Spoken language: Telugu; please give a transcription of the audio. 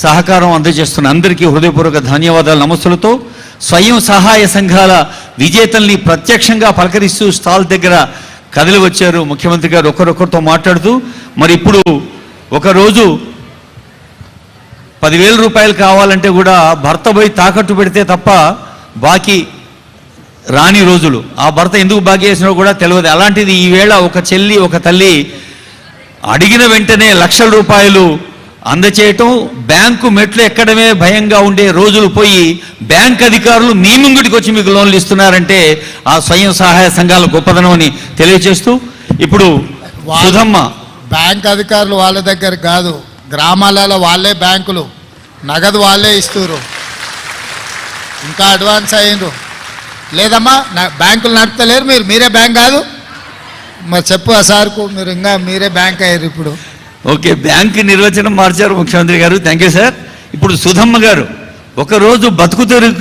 సహకారం అందజేస్తున్న అందరికీ హృదయపూర్వక ధన్యవాదాలు నమస్సులతో స్వయం సహాయ సంఘాల విజేతల్ని ప్రత్యక్షంగా పలకరిస్తూ స్టాల్ దగ్గర కదిలి వచ్చారు ముఖ్యమంత్రి గారు ఒకరొకరితో మాట్లాడుతూ. మరి ఇప్పుడు ఒకరోజు 10,000 రూపాయలు కావాలంటే కూడా భర్త పోయి తాకట్టు పెడితే తప్ప బాకీ రాని రోజులు. ఆ భర్త ఎందుకు బాకీ చేసినా కూడా తెలియదు. అలాంటిది ఈవేళ ఒక చెల్లి ఒక తల్లి అడిగిన వెంటనే లక్షల రూపాయలు అందచేయటం, బ్యాంకు మెట్లు ఎక్కడమే భయంగా ఉండే రోజులు పోయి బ్యాంక్ అధికారులు మీ ముంగిటికి వచ్చి మీకు లోన్లు ఇస్తున్నారంటే ఆ స్వయం సహాయ సంఘాల గొప్పదనం అని తెలియజేస్తూ ఇప్పుడు సుధమ్మ బ్యాంక్ అధికారులు వాళ్ళ దగ్గర కాదు, గ్రామాలలో వాళ్ళే బ్యాంకులు నగదు వాళ్ళే ఇస్తున్నారు. ఇంకా అడ్వాన్స్ అయ్యిండ్రు. లేదమ్మా బ్యాంకులు నడుపుతలేరు, మీరే బ్యాంక్ కాదు మరి చెప్పు ఆ సార్కు, మీరు ఇంకా మీరే బ్యాంక్ అయ్యారు ఇప్పుడు. ఓకే, బ్యాంక్ నిర్వచనం మార్చారు ముఖ్యమంత్రి గారు. Thank you sir. ఇప్పుడు సుధమ్మ గారు ఒకరోజు బతుకు తెరువు